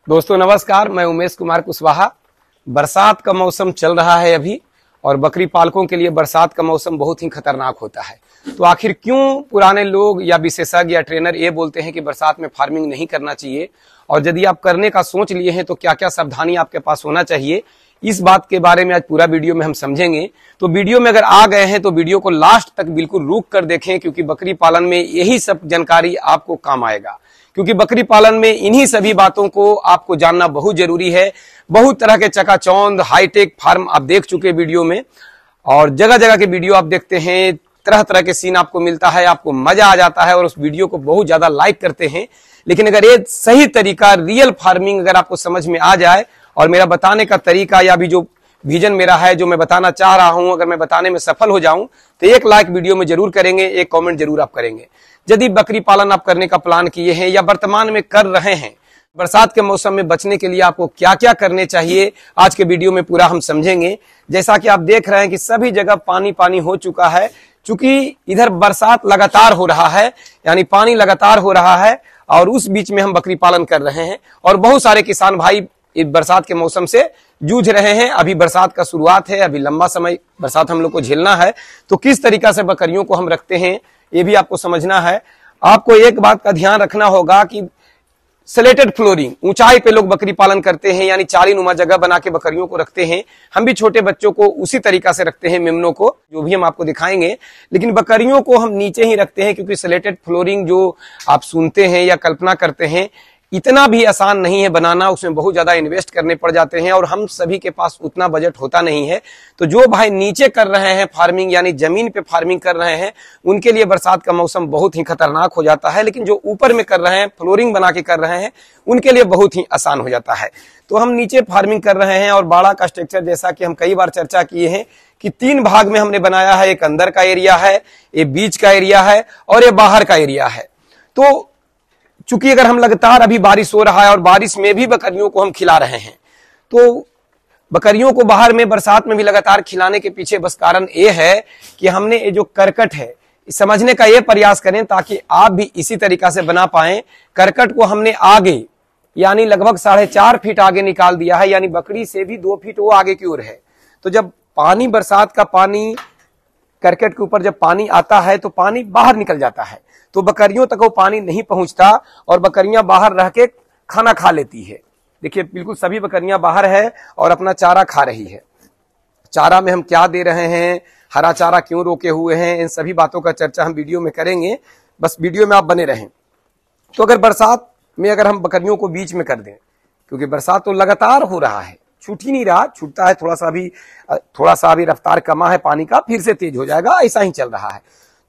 दोस्तों नमस्कार, मैं उमेश कुमार कुशवाहा। बरसात का मौसम चल रहा है अभी और बकरी पालकों के लिए बरसात का मौसम बहुत ही खतरनाक होता है। तो आखिर क्यों पुराने लोग या विशेषज्ञ या ट्रेनर ये बोलते हैं कि बरसात में फार्मिंग नहीं करना चाहिए, और यदि आप करने का सोच लिए हैं तो क्या क्या सावधानी आपके पास होना चाहिए, इस बात के बारे में आज पूरा वीडियो में हम समझेंगे। तो वीडियो में अगर आ गए हैं तो वीडियो को लास्ट तक बिल्कुल रुक कर देखें, क्योंकि बकरी पालन में यही सब जानकारी आपको काम आएगा। क्योंकि बकरी पालन में इन्हीं सभी बातों को आपको जानना बहुत जरूरी है। बहुत तरह के चकाचौंध हाईटेक फार्म आप देख चुके वीडियो में, और जगह जगह के वीडियो आप देखते हैं, तरह तरह के सीन आपको मिलता है, आपको मजा आ जाता है और उस वीडियो को बहुत ज्यादा लाइक करते हैं। लेकिन अगर ये सही तरीका रियल फार्मिंग अगर आपको समझ में आ जाए और मेरा बताने का तरीका या भी जो विजन मेरा है, जो मैं बताना चाह रहा हूं, अगर मैं बताने में सफल हो जाऊं तो एक लाइक वीडियो में जरूर करेंगे, एक कमेंट जरूर आप करेंगे। यदि बकरी पालन आप करने का प्लान किए हैं या वर्तमान में कर रहे हैं, बरसात के मौसम में बचने के लिए आपको क्या क्या करने चाहिए, आज के वीडियो में पूरा हम समझेंगे। जैसा कि आप देख रहे हैं कि सभी जगह पानी पानी हो चुका है, चूंकि इधर बरसात लगातार हो रहा है, यानी पानी लगातार हो रहा है, और उस बीच में हम बकरी पालन कर रहे हैं। और बहुत सारे किसान भाई इस बरसात के मौसम से जूझ रहे हैं। अभी बरसात का शुरुआत है, अभी लंबा समय बरसात हम लोग को झेलना है। तो किस तरीका से बकरियों को हम रखते हैं ये भी आपको समझना है। आपको एक बात का ध्यान रखना होगा कि स्लेटेड फ्लोरिंग, ऊंचाई पे लोग बकरी पालन करते हैं, यानी चाली नुमा जगह बना के बकरियों को रखते हैं। हम भी छोटे बच्चों को उसी तरीका से रखते हैं, मेमनों को, जो भी हम आपको दिखाएंगे। लेकिन बकरियों को हम नीचे ही रखते हैं, क्योंकि स्लेटेड फ्लोरिंग जो आप सुनते हैं या कल्पना करते हैं, इतना भी आसान नहीं है बनाना। उसमें बहुत ज्यादा इन्वेस्ट करने पड़ जाते हैं और हम सभी के पास उतना बजट होता नहीं है। तो जो भाई नीचे कर रहे हैं फार्मिंग, यानी जमीन पे फार्मिंग कर रहे हैं, उनके लिए बरसात का मौसम बहुत ही खतरनाक हो जाता है। लेकिन जो ऊपर में कर रहे हैं, फ्लोरिंग बना के कर रहे हैं, उनके लिए बहुत ही आसान हो जाता है। तो हम नीचे फार्मिंग कर रहे हैं और बाड़ा का स्ट्रक्चर, जैसा कि हम कई बार चर्चा किए हैं कि 3 भाग में हमने बनाया है। एक अंदर का एरिया है, ये बीच का एरिया है और ये बाहर का एरिया है। तो चूंकि अगर हम लगातार अभी बारिश हो रहा है और बारिश में भी बकरियों को हम खिला रहे हैं, तो बकरियों को बाहर में बरसात में भी लगातार खिलाने के पीछे बस कारण ये है कि हमने ये जो करकट है, समझने का ये प्रयास करें ताकि आप भी इसी तरीका से बना पाएं। करकट को हमने आगे, यानी लगभग 4.5 फीट आगे निकाल दिया है, यानी बकरी से भी 2 फीट वो आगे की ओर है। तो जब पानी, बरसात का पानी करकट के ऊपर जब पानी आता है तो पानी बाहर निकल जाता है, तो बकरियों तक वो पानी नहीं पहुंचता और बकरियां बाहर रह के खाना खा लेती है। देखिए बिल्कुल सभी बकरियां बाहर है और अपना चारा खा रही है। चारा में हम क्या दे रहे हैं, हरा चारा क्यों रोके हुए हैं, इन सभी बातों का चर्चा हम वीडियो में करेंगे। बस वीडियो में आप बने रहें। तो अगर बरसात में अगर हम बकरियों को बीच में कर दें, क्योंकि बरसात तो लगातार हो रहा है, छूट ही नहीं रहा, छूटता है थोड़ा सा अभी रफ्तार कमा है पानी का, फिर से तेज हो जाएगा, ऐसा ही चल रहा है।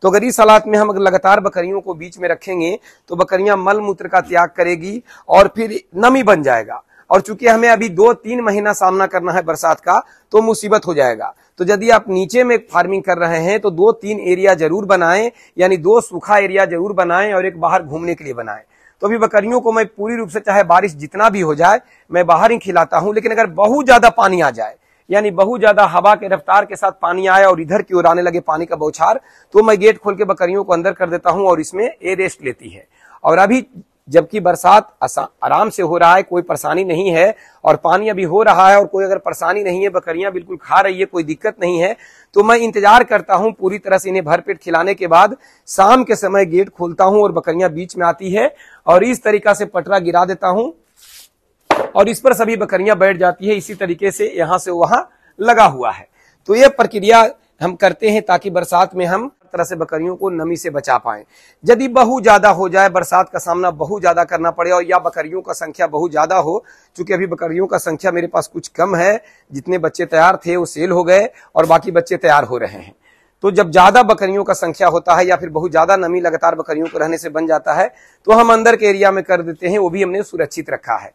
तो अगर इस हालात में हम अगर लगातार बकरियों को बीच में रखेंगे तो बकरियां मल मूत्र का त्याग करेगी और फिर नमी बन जाएगा। और चूंकि हमें अभी 2-3 महीना सामना करना है बरसात का, तो मुसीबत हो जाएगा। तो यदि आप नीचे में फार्मिंग कर रहे हैं तो 2-3 एरिया जरूर बनाएं, यानी 2 सूखा एरिया जरूर बनाएं और एक बाहर घूमने के लिए बनाएं। तो अभी बकरियों को मैं पूरी रूप से, चाहे बारिश जितना भी हो जाए, मैं बाहर ही खिलाता हूं। लेकिन अगर बहुत ज्यादा पानी आ जाए, यानी बहुत ज्यादा हवा के रफ्तार के साथ पानी आया और इधर की ओर आने लगे पानी का बौछार, तो मैं गेट खोल के बकरियों को अंदर कर देता हूं और इसमें ये रेस्ट लेती है। और अभी जबकि बरसात आराम से हो रहा है, कोई परेशानी नहीं है, और पानी अभी हो रहा है और कोई अगर परेशानी नहीं है, बकरियां बिल्कुल खा रही है, कोई दिक्कत नहीं है, तो मैं इंतजार करता हूं पूरी तरह से इन्हें भरपेट खिलाने के बाद शाम के समय गेट खोलता हूं और बकरियां बीच में आती है और इस तरीका से पटरा गिरा देता हूं और इस पर सभी बकरियां बैठ जाती है। इसी तरीके से यहां से वहां लगा हुआ है। तो यह प्रक्रिया हम करते हैं ताकि बरसात में हम तरह से बकरियों को नमी से बचा पाएं। यदि बहुत ज्यादा हो जाए, बरसात का सामना बहुत ज्यादा करना पड़े और या बकरियों का संख्या बहुत ज्यादा हो, चूंकि अभी बकरियों का संख्या मेरे पास कुछ कम है, जितने बच्चे तैयार थे वो सेल हो गए और बाकी बच्चे तैयार हो रहे हैं। तो जब ज्यादा बकरियों का संख्या होता है या फिर बहुत ज्यादा नमी लगातार बकरियों को रहने से बन जाता है, तो हम अंदर के एरिया में कर देते हैं, वो भी हमने सुरक्षित रखा है।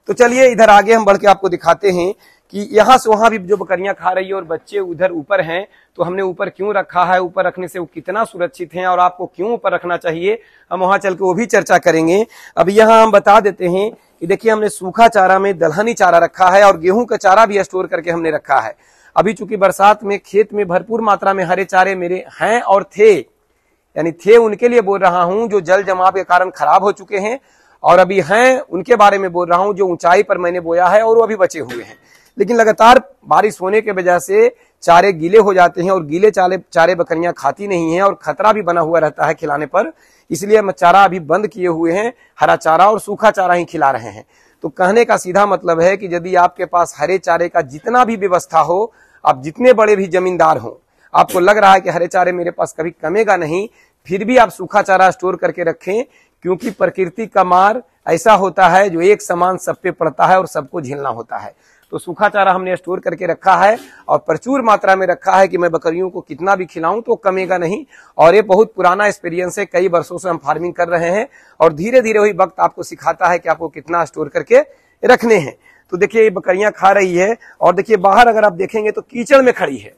तो चलिए इधर आगे हम बढ़ के आपको दिखाते हैं कि यहां से वहां भी जो बकरियां खा रही है और बच्चे उधर ऊपर हैं, तो हमने ऊपर क्यों रखा है, ऊपर रखने से वो कितना सुरक्षित है और आपको क्यों ऊपर रखना चाहिए, हम वहां चल के वो भी चर्चा करेंगे। अब यहाँ हम बता देते हैं कि देखिए हमने सूखा चारा में दलहनी चारा रखा है और गेहूं का चारा भी स्टोर करके हमने रखा है। अभी चूंकि बरसात में खेत में भरपूर मात्रा में हरे चारे मेरे हैं और थे, यानी थे उनके लिए बोल रहा हूं जो जल जमाव के कारण खराब हो चुके हैं और अभी हैं उनके बारे में बोल रहा हूं जो ऊंचाई पर मैंने बोया है और वो अभी बचे हुए हैं। लेकिन लगातार बारिश होने के वजह से चारे गीले हो जाते हैं और गीले चारे बकरियां खाती नहीं हैं और खतरा भी बना हुआ रहता है खिलाने पर, इसलिए हम चारा अभी बंद किए हुए हैं, हरा चारा और सूखा चारा ही खिला रहे हैं। तो कहने का सीधा मतलब है कि यदि आपके पास हरे चारे का जितना भी व्यवस्था हो, आप जितने बड़े भी जमींदार हो, आपको लग रहा है कि हरे चारे मेरे पास कभी कमेगा नहीं, फिर भी आप सूखा चारा स्टोर करके रखें, क्योंकि प्रकृति का मार ऐसा होता है जो एक समान सब पे पड़ता है और सबको झेलना होता है। तो सूखा चारा हमने स्टोर करके रखा है और प्रचुर मात्रा में रखा है कि मैं बकरियों को कितना भी खिलाऊं तो कमेगा नहीं। और ये बहुत पुराना एक्सपीरियंस है, कई वर्षों से हम फार्मिंग कर रहे हैं और धीरे धीरे वही वक्त आपको सिखाता है कि आपको कितना स्टोर करके रखने हैं। तो देखिए ये बकरियां खा रही है और देखिए बाहर अगर आप देखेंगे तो कीचड़ में खड़ी है,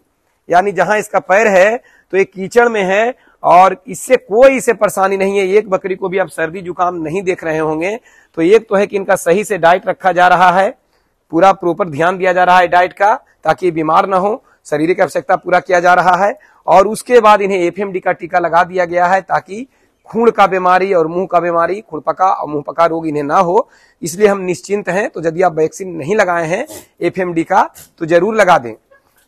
यानी जहां इसका पैर है तो ये कीचड़ में है और इससे कोई इसे परेशानी नहीं है। एक बकरी को भी आप सर्दी जुकाम नहीं देख रहे होंगे। तो एक तो है कि इनका सही से डाइट रखा जा रहा है, पूरा प्रॉपर ध्यान दिया जा रहा है डाइट का, ताकि बीमार ना हो, शारीरिक आवश्यकता पूरा किया जा रहा है। और उसके बाद इन्हें एफएमडी का टीका लगा दिया गया है ताकि खून का बीमारी और मुंह का बीमारी, खुरपका और मुंह पका रोग इन्हें ना हो, इसलिए हम निश्चिंत हैं। तो यदि आप वैक्सीन नहीं लगाए हैं एफएमडी का तो जरूर लगा दें।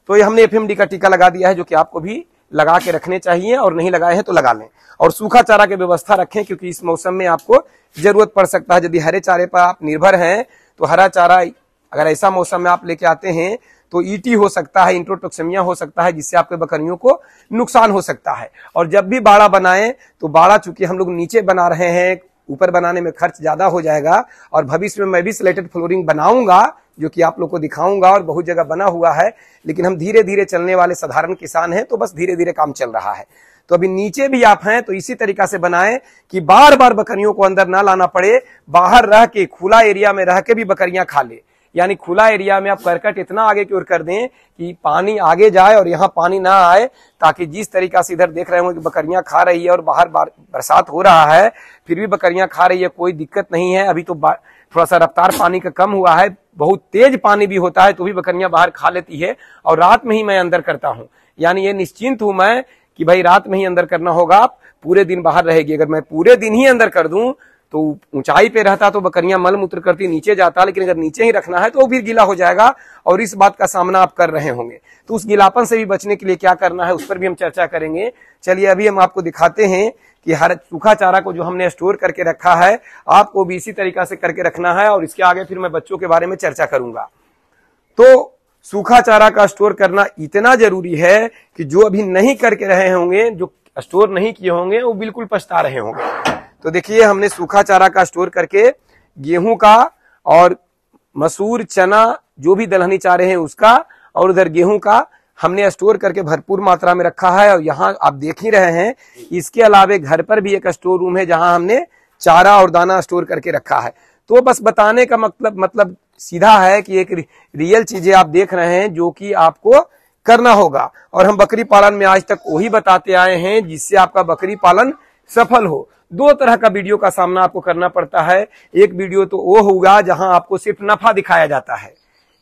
तो ये हमने एफएमडी का टीका लगा दिया है जो कि आपको भी लगा के रखने चाहिए और नहीं लगाए हैं तो लगा लें। और सूखा चारा की व्यवस्था रखें क्योंकि इस मौसम में आपको जरूरत पड़ सकता है। यदि हरे चारे पर आप निर्भर हैं तो हरा चारा अगर ऐसा मौसम में आप लेके आते हैं तो ईटी हो सकता है, इंट्रोटॉक्सिमिया हो सकता है, जिससे आपके बकरियों को नुकसान हो सकता है। और जब भी बाड़ा बनाएं तो बाड़ा चूंकि हम लोग नीचे बना रहे हैं, ऊपर बनाने में खर्च ज्यादा हो जाएगा और भविष्य में मैं भी स्लेटेड फ्लोरिंग बनाऊंगा जो कि आप लोग को दिखाऊंगा और बहुत जगह बना हुआ है। लेकिन हम धीरे धीरे चलने वाले साधारण किसान हैं तो बस धीरे धीरे काम चल रहा है। तो अभी नीचे भी आप हैं तो इसी तरीका से बनाएं कि बार बार बकरियों को अंदर ना लाना पड़े, बाहर रह के खुला एरिया में रह के भी बकरियां खा ले। यानी खुला एरिया में आप करकट इतना आगे की ओर कर दें कि पानी आगे जाए और यहाँ पानी ना आए, ताकि जिस तरीका से इधर देख रहे होंगे कि बकरियां खा रही है और बाहर बरसात हो रहा है फिर भी बकरियां खा रही है, कोई दिक्कत नहीं है। अभी तो थोड़ा सा रफ्तार पानी का कम हुआ है, बहुत तेज पानी भी होता है तो भी बकरियां बाहर खा लेती है और रात में ही मैं अंदर करता हूं। यानी ये निश्चिंत हूं मैं कि भाई रात में ही अंदर करना होगा, पूरे दिन बाहर रहेगी। अगर मैं पूरे दिन ही अंदर कर दूं तो ऊंचाई पे रहता तो बकरियां मल मूत्र करती नीचे जाता, लेकिन अगर नीचे ही रखना है तो वो भी गीला हो जाएगा और इस बात का सामना आप कर रहे होंगे। तो उस गीलापन से भी बचने के लिए क्या करना है उस पर भी हम चर्चा करेंगे। चलिए अभी हम आपको दिखाते हैं कि हर सूखा चारा को जो हमने स्टोर करके रखा है आपको भी इसी तरीका से करके रखना है और इसके आगे फिर मैं बच्चों के बारे में चर्चा करूंगा। तो सूखा चारा का स्टोर करना इतना जरूरी है कि जो अभी नहीं करके रहे होंगे, जो स्टोर नहीं किए होंगे, वो बिल्कुल पछता रहे होंगे। तो देखिए हमने सूखा चारा का स्टोर करके गेहूं का और मसूर, चना, जो भी दलहनी चारे हैं उसका और उधर गेहूं का हमने स्टोर करके भरपूर मात्रा में रखा है। और यहाँ आप देख ही रहे हैं, इसके अलावे घर पर भी एक स्टोर रूम है जहां हमने चारा और दाना स्टोर करके रखा है। तो बस बताने का मतलब सीधा है कि एक रियल चीजें आप देख रहे हैं जो कि आपको करना होगा। और हम बकरी पालन में आज तक वही बताते आए हैं जिससे आपका बकरी पालन सफल हो। दो तरह का वीडियो का सामना आपको करना पड़ता है। एक वीडियो तो वो होगा जहां आपको सिर्फ नफा दिखाया जाता है,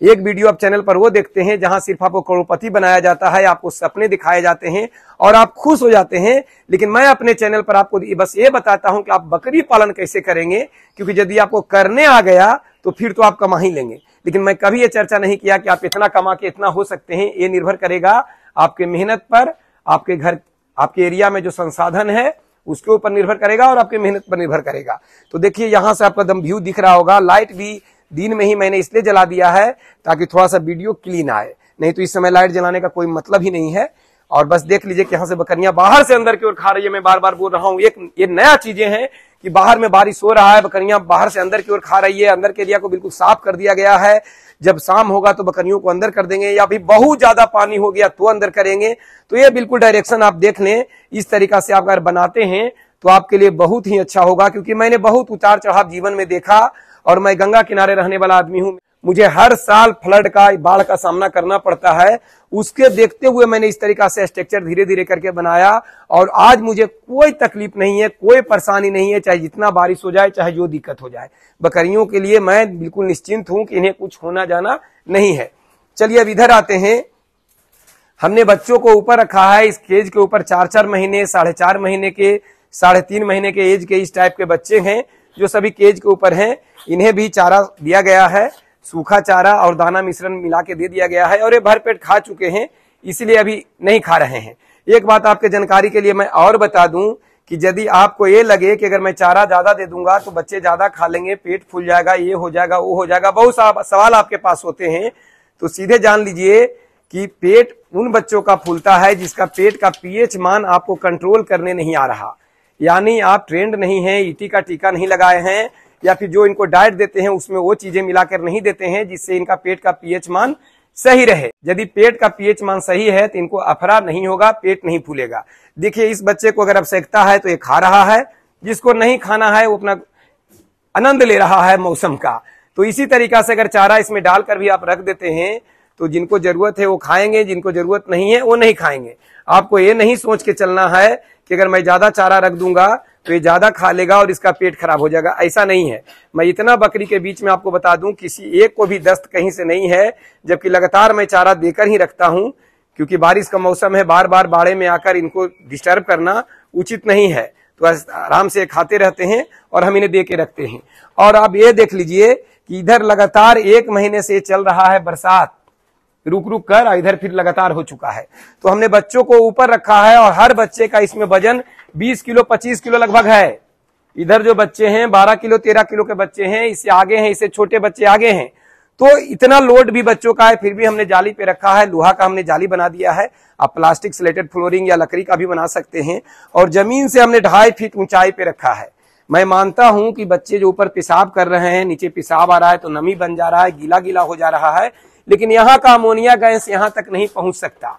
एक वीडियो आप चैनल पर वो देखते हैं जहां सिर्फ आपको करोड़पति बनाया जाता है, आपको सपने दिखाए जाते हैं और आप खुश हो जाते हैं। लेकिन मैं अपने चैनल पर आपको बस ये बताता हूं कि आप बकरी पालन कैसे करेंगे, क्योंकि यदि आपको करने आ गया तो फिर तो आप कमा ही लेंगे। लेकिन मैं कभी ये चर्चा नहीं किया कि आप इतना कमा के इतना हो सकते हैं। ये निर्भर करेगा आपके मेहनत पर, आपके घर, आपके एरिया में जो संसाधन है उसके ऊपर निर्भर करेगा और आपके मेहनत पर निर्भर करेगा। तो देखिए यहां से आपका दम व्यू दिख रहा होगा। लाइट भी दिन में ही मैंने इसलिए जला दिया है ताकि थोड़ा सा वीडियो क्लीन आए, नहीं तो इस समय लाइट जलाने का कोई मतलब ही नहीं है। और बस देख लीजिए कि यहाँ से बकरियां बाहर से अंदर की ओर खा रही है। मैं बार बार बोल रहा हूँ, एक ये नया चीजें हैं कि बाहर में बारिश हो रहा है, बकरियां बाहर से अंदर की ओर खा रही है। अंदर के एरिया को बिल्कुल साफ कर दिया गया है। जब शाम होगा तो बकरियों को अंदर कर देंगे, या भी बहुत ज्यादा पानी हो गया तो अंदर करेंगे। तो ये बिल्कुल डायरेक्शन आप देख लें, इस तरीका से आप अगर बनाते हैं तो आपके लिए बहुत ही अच्छा होगा। क्योंकि मैंने बहुत उतार चढ़ाव जीवन में देखा और मैं गंगा किनारे रहने वाला आदमी हूं, मुझे हर साल फ्लड का, बाढ़ का सामना करना पड़ता है। उसके देखते हुए मैंने इस तरीका से स्ट्रक्चर धीरे धीरे करके बनाया और आज मुझे कोई तकलीफ नहीं है, कोई परेशानी नहीं है, चाहे जितना बारिश हो जाए, चाहे जो दिक्कत हो जाए। बकरियों के लिए मैं बिल्कुल निश्चिंत हूं कि इन्हें कुछ होना जाना नहीं है। चलिए अब इधर आते हैं। हमने बच्चों को ऊपर रखा है, इस केज के ऊपर 4-4 महीने, 4.5 महीने के, 3.5 महीने के एज के इस टाइप के बच्चे हैं जो सभी केज के ऊपर हैं, इन्हें भी चारा दिया गया है, सूखा चारा और दाना मिश्रण मिला के दे दिया गया है और ये भरपेट खा चुके हैं, इसलिए अभी नहीं खा रहे हैं। एक बात आपके जानकारी के लिए मैं और बता दूं कि यदि आपको ये लगे कि अगर मैं चारा ज्यादा दे दूंगा तो बच्चे ज्यादा खा लेंगे, पेट फूल जाएगा, ये हो जाएगा, वो हो जाएगा, बहुत सवाल आपके पास होते हैं, तो सीधे जान लीजिए कि पेट उन बच्चों का फूलता है जिसका पेट का पीएच मान आपको कंट्रोल करने नहीं आ रहा, यानी आप ट्रेंड नहीं है, ईटी का टीका नहीं लगाए हैं, या फिर जो इनको डाइट देते हैं उसमें वो चीजें मिलाकर नहीं देते हैं जिससे इनका पेट का पीएच मान सही रहे। यदि पेट का पीएच मान सही है तो इनको अफरा नहीं होगा, पेट नहीं फूलेगा। देखिए इस बच्चे को अगर आवश्यकता है तो ये खा रहा है, जिसको नहीं खाना है वो अपना आनंद ले रहा है मौसम का। तो इसी तरीका से अगर चारा इसमें डालकर भी आप रख देते हैं तो जिनको जरूरत है वो खाएंगे, जिनको जरूरत नहीं है वो नहीं खाएंगे। आपको ये नहीं सोच के चलना है कि अगर मैं ज्यादा चारा रख दूंगा तो ये ज्यादा खा लेगा और इसका पेट खराब हो जाएगा, ऐसा नहीं है। मैं इतना बकरी के बीच में आपको बता दूं, किसी एक को भी दस्त कहीं से नहीं है, जबकि लगातार मैं चारा देकर ही रखता हूं, क्योंकि बारिश का मौसम है, बार बार बाड़े में आकर इनको डिस्टर्ब करना उचित नहीं है। तो आराम से खाते रहते हैं और हम इन्हें दे के रखते हैं। और आप ये देख लीजिए कि इधर लगातार 1 महीने से चल रहा है बरसात, रुक रुक कर, इधर फिर लगातार हो चुका है। तो हमने बच्चों को ऊपर रखा है और हर बच्चे का इसमें वजन 20 किलो 25 किलो लगभग है। इधर जो बच्चे हैं 12 किलो 13 किलो के बच्चे हैं, इससे आगे हैं, इससे छोटे बच्चे आगे हैं। तो इतना लोड भी बच्चों का है, फिर भी हमने जाली पे रखा है, लोहा का हमने जाली बना दिया है। आप प्लास्टिक स्लेटेड फ्लोरिंग या लकड़ी का भी बना सकते हैं। और जमीन से हमने 2.5 फीट ऊंचाई पे रखा है। मैं मानता हूं कि बच्चे जो ऊपर पेशाब कर रहे हैं, नीचे पेशाब आ रहा है तो नमी बन जा रहा है, गीला गीला हो जा रहा है, लेकिन यहाँ का अमोनिया गैस यहाँ तक नहीं पहुंच सकता,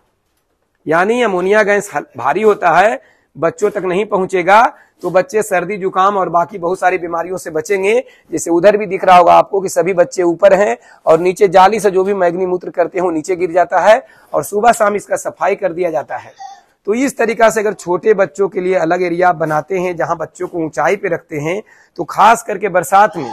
यानी अमोनिया गैस भारी होता है, बच्चों तक नहीं पहुंचेगा तो बच्चे सर्दी जुकाम और बाकी बहुत सारी बीमारियों से बचेंगे। जैसे उधर भी दिख रहा होगा आपको कि सभी बच्चे ऊपर हैं और नीचे जाली से जो भी मैग्नी मूत्र करते हैं वो नीचे गिर जाता है और सुबह शाम इसका सफाई कर दिया जाता है। तो इस तरीका से अगर छोटे बच्चों के लिए अलग एरिया बनाते हैं जहां बच्चों को ऊंचाई पे रखते हैं, तो खास करके बरसात में,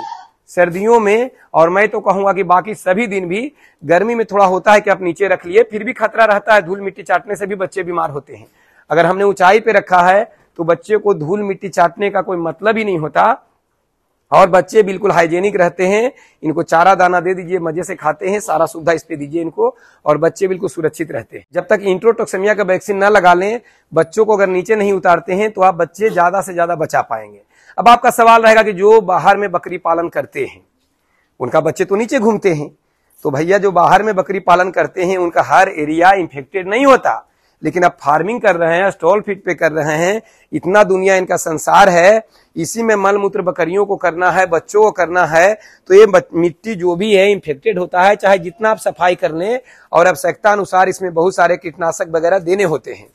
सर्दियों में, और मैं तो कहूंगा कि बाकी सभी दिन भी, गर्मी में थोड़ा होता है कि आप नीचे रख लिए, फिर भी खतरा रहता है, धूल मिट्टी चाटने से भी बच्चे बीमार होते हैं। अगर हमने ऊंचाई पे रखा है तो बच्चे को धूल मिट्टी चाटने का कोई मतलब ही नहीं होता और बच्चे बिल्कुल हाइजेनिक रहते हैं। इनको चारा दाना दे दीजिए, मजे से खाते हैं, सारा सुविधा इस पे दीजिए इनको और बच्चे बिल्कुल सुरक्षित रहते हैं। जब तक इंट्रोटॉक्सेमिया का वैक्सीन न लगा लें, बच्चों को अगर नीचे नहीं उतारते हैं तो आप बच्चे ज्यादा से ज्यादा बचा पाएंगे। अब आपका सवाल रहेगा कि जो बाहर में बकरी पालन करते हैं उनका बच्चे तो नीचे घूमते हैं, तो भैया जो बाहर में बकरी पालन करते हैं उनका हर एरिया इंफेक्टेड नहीं होता, लेकिन अब फार्मिंग कर रहे हैं, स्टॉल फीड पे कर रहे हैं, इतना दुनिया इनका संसार है, इसी में मल मूत्र बकरियों को करना है, बच्चों को करना है, तो ये मिट्टी जो भी है इंफेक्टेड होता है, चाहे जितना आप सफाई कर लें, और आवश्यकता अनुसार इसमें बहुत सारे कीटनाशक वगैरह देने होते हैं,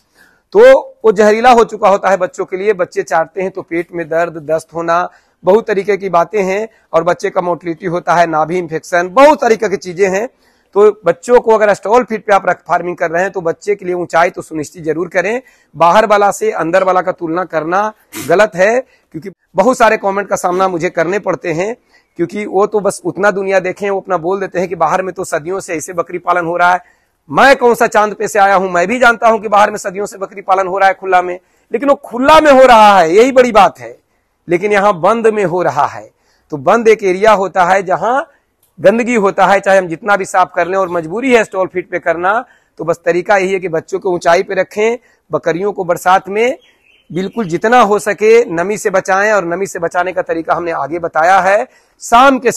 तो वो जहरीला हो चुका होता है बच्चों के लिए। बच्चे चाटते हैं तो पेट में दर्द, दस्त होना, बहुत तरीके की बातें हैं, और बच्चे का मोटिलिटी होता है, नाभि इंफेक्शन, बहुत तरीके की चीजें हैं। तो बच्चों को अगर स्टॉल फीड पे आप फार्मिंग कर रहे हैं तो बच्चे के लिए ऊंचाई तो सुनिश्चित जरूर करें। बाहर वाला से अंदर वाला का तुलना करना गलत है, क्योंकि बहुत सारे कमेंट का सामना मुझे करने पड़ते हैं, क्योंकि वो तो बस उतना दुनिया देखें, वो अपना बोल देते हैं कि बाहर में तो सदियों से ऐसे बकरी पालन हो रहा है। मैं कौन सा चांद पे से आया हूं, मैं भी जानता हूं कि बाहर में सदियों से बकरी पालन हो रहा है खुला में, लेकिन वो खुला में हो रहा है, यही बड़ी बात है। लेकिन यहाँ बंद में हो रहा है, तो बंद एक एरिया होता है जहां गंदगी होता है, चाहे हम जितना भी साफ कर लें, और मजबूरी है स्टॉल फीड पे करना। तो बस तरीका यही है कि बच्चों को ऊंचाई पे रखें, बकरियों को बरसात में बिल्कुल जितना हो सके नमी से बचाएं, और नमी से बचाने का तरीका हमने आगे बताया है। शाम के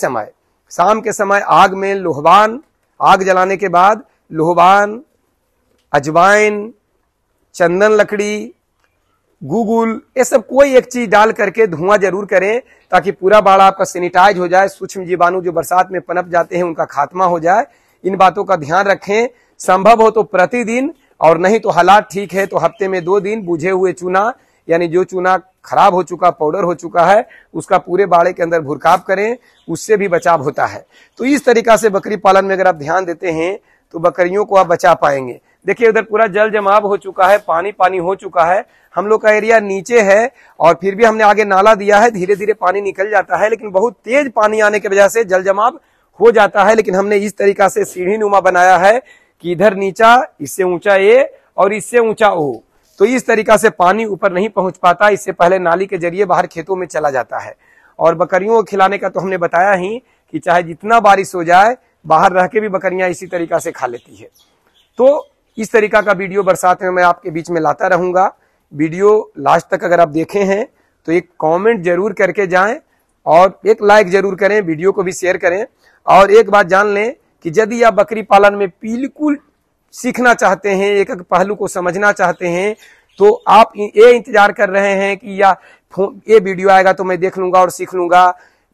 समय आग में लोहबान, आग जलाने के बाद लोहबान, अजवाइन, चंदन लकड़ी, गूगल, ये सब कोई एक चीज डाल करके धुआं जरूर करें, ताकि पूरा बाड़ा आपका सैनिटाइज हो जाए, सूक्ष्म जीवाणु जो बरसात में पनप जाते हैं उनका खात्मा हो जाए। इन बातों का ध्यान रखें। संभव हो तो प्रतिदिन, और नहीं तो हालात ठीक है तो हफ्ते में 2 दिन बुझे हुए चूना, यानी जो चूना खराब हो चुका, पाउडर हो चुका है, उसका पूरे बाड़े के अंदर भुरकाव करें, उससे भी बचाव होता है। तो इस तरीका से बकरी पालन में अगर आप ध्यान देते हैं तो बकरियों को आप बचा पाएंगे। देखिए उधर पूरा जल जमाव हो चुका है, पानी पानी हो चुका है। हम लोग का एरिया नीचे है और फिर भी हमने आगे नाला दिया है, धीरे धीरे पानी निकल जाता है, लेकिन बहुत तेज पानी आने की वजह से जल जमाव हो जाता है। लेकिन हमने इस तरीका से सीढ़ी नुमा बनाया है कि इधर नीचा, इससे ऊंचा ए और इससे ऊंचा ओ, तो इस तरीका से पानी ऊपर नहीं पहुंच पाता, इससे पहले नाली के जरिए बाहर खेतों में चला जाता है। और बकरियों को खिलाने का तो हमने बताया ही कि चाहे जितना बारिश हो जाए बाहर रह के भी बकरियां इसी तरीका से खा लेती है। तो इस तरीका का वीडियो बरसात में मैं आपके बीच में लाता रहूंगा। वीडियो लास्ट तक अगर आप देखे हैं तो एक कमेंट जरूर करके जाएं और एक लाइक जरूर करें, वीडियो को भी शेयर करें। और एक बात जान लें कि यदि आप बकरी पालन में बिल्कुल सीखना चाहते हैं, एक एक पहलू को समझना चाहते हैं, तो आप ये इंतजार कर रहे हैं कि या ये वीडियो आएगा तो मैं देख लूंगा और सीख लूंगा,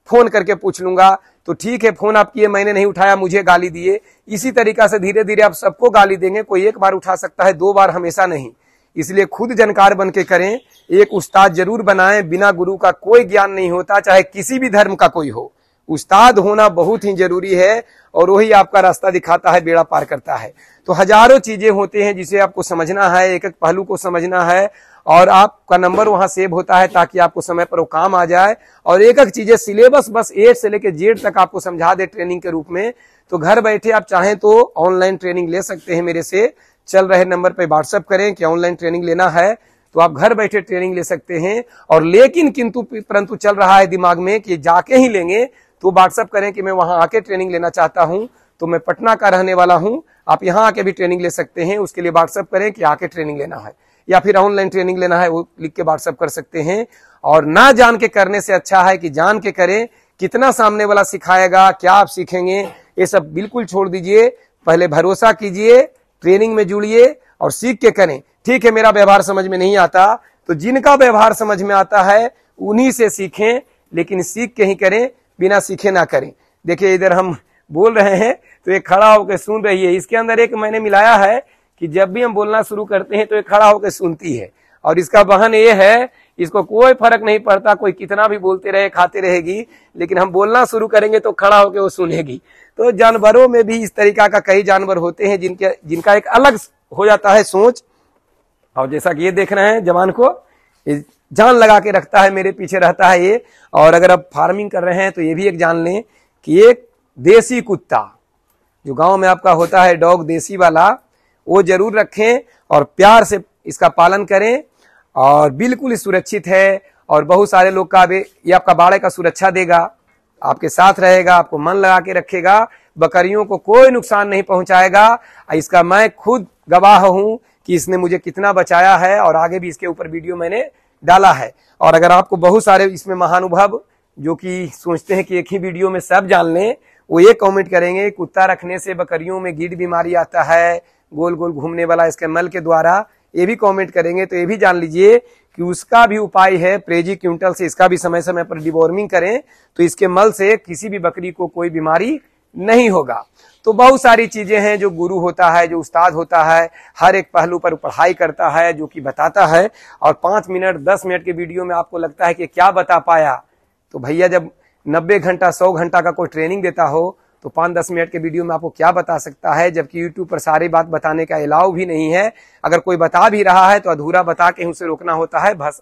फोन करके पूछ लूंगा, तो ठीक है, फोन आप किए, मैंने नहीं उठाया, मुझे गाली दिए। इसी तरीका से धीरे धीरे आप सबको गाली देंगे। कोई एक बार उठा सकता है, 2 बार हमेशा नहीं। इसलिए खुद जानकार बन के करें, एक उस्ताद जरूर बनाएं। बिना गुरु का कोई ज्ञान नहीं होता, चाहे किसी भी धर्म का कोई हो। उस्ताद होना बहुत ही जरूरी है और वही आपका रास्ता दिखाता है, बेड़ा पार करता है। तो हजारों चीजें होते हैं जिसे आपको समझना है, एक एक पहलू को समझना है और आपका नंबर वहां सेव होता है ताकि आपको समय पर वो काम आ जाए। और एक एक चीजें सिलेबस बस A से लेकर Z तक आपको समझा दे ट्रेनिंग के रूप में। तो घर बैठे आप चाहें तो ऑनलाइन ट्रेनिंग ले सकते हैं मेरे से। चल रहे नंबर पे व्हाट्सएप करें कि ऑनलाइन ट्रेनिंग लेना है तो आप घर बैठे ट्रेनिंग ले सकते हैं। और लेकिन किंतु परंतु चल रहा है दिमाग में कि जाके ही लेंगे, तो व्हाट्सएप करें कि मैं वहां आके ट्रेनिंग लेना चाहता हूं। तो मैं पटना का रहने वाला हूं, आप यहां आके भी ट्रेनिंग ले सकते हैं। उसके लिए व्हाट्सएप करें कि आके ट्रेनिंग लेना है या फिर ऑनलाइन ट्रेनिंग लेना है, वो लिख के व्हाट्सएप कर सकते हैं। और ना जान के करने से अच्छा है कि जान के करें। कितना सामने वाला सिखाएगा, क्या आप सीखेंगे, ये सब बिल्कुल छोड़ दीजिए। पहले भरोसा कीजिए, ट्रेनिंग में जुड़िए और सीख के करें। ठीक है, मेरा व्यवहार समझ में नहीं आता तो जिनका व्यवहार समझ में आता है उन्हीं से सीखें, लेकिन सीख के ही करें, बिना सीखे ना करें। देखिए इधर हम बोल रहे हैं तो एक खड़ा होकर सुन रही है। इसके अंदर एक मैंने मिलाया है कि जब भी हम बोलना शुरू करते हैं तो एक खड़ा होकर सुनती है। और इसका बहन ये है, इसको कोई फर्क नहीं पड़ता, कोई कितना भी बोलते रहे, खाते रहेगी, लेकिन हम बोलना शुरू करेंगे तो खड़ा होकर वो सुनेगी। तो जानवरों में भी इस तरीका का कई जानवर होते हैं जिनका एक अलग हो जाता है सोच। और जैसा कि ये देख रहे हैं जवान को जान लगा के रखता है, मेरे पीछे रहता है ये। और अगर आप फार्मिंग कर रहे हैं तो ये भी एक जान लें कि एक देसी कुत्ता जो गांव में आपका होता है, डॉग देसी वाला, वो जरूर रखें और प्यार से इसका पालन करें। और बिल्कुल सुरक्षित है और बहुत सारे लोग का ये आपका बाड़े का सुरक्षा देगा, आपके साथ रहेगा, आपको मन लगा के रखेगा, बकरियों को कोई नुकसान नहीं पहुंचाएगा। इसका मैं खुद गवाह हूं कि इसने मुझे कितना बचाया है और आगे भी इसके ऊपर वीडियो मैंने डाला है। और अगर आपको बहुत सारे इसमें महानुभव जो कि सोचते हैं कि एक ही वीडियो में सब जान लें, वो ये कमेंट करेंगे कुत्ता रखने से बकरियों में गिड बीमारी आता है, गोल गोल घूमने वाला, इसके मल के द्वारा, ये भी कमेंट करेंगे। तो ये भी जान लीजिए कि उसका भी उपाय है, प्रेजी क्विंटल से इसका भी समय समय पर डिवॉर्मिंग करें तो इसके मल से किसी भी बकरी को कोई बीमारी नहीं होगा। तो बहुत सारी चीजें हैं जो गुरु होता है, जो उस्ताद होता है, हर एक पहलू पर पढ़ाई करता है, जो कि बताता है। और 5 मिनट 10 मिनट के वीडियो में आपको लगता है कि क्या बता पाया, तो भैया जब 90 घंटा 100 घंटा का कोई ट्रेनिंग देता हो तो 5-10 मिनट के वीडियो में आपको क्या बता सकता है, जबकि यूट्यूब पर सारी बात बताने का अलाउ भी नहीं है। अगर कोई बता भी रहा है तो अधूरा बता के उसे रोकना होता है बस।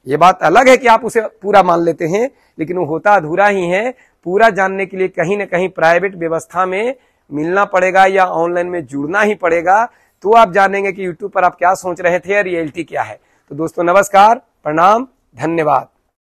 ये बात अलग है कि आप उसे पूरा मान लेते हैं, लेकिन वो होता अधूरा ही है। पूरा जानने के लिए कहीं ना कहीं प्राइवेट व्यवस्था में मिलना पड़ेगा या ऑनलाइन में जुड़ना ही पड़ेगा, तो आप जानेंगे कि यूट्यूब पर आप क्या सोच रहे थे, रियलिटी क्या है। तो दोस्तों नमस्कार, प्रणाम, धन्यवाद।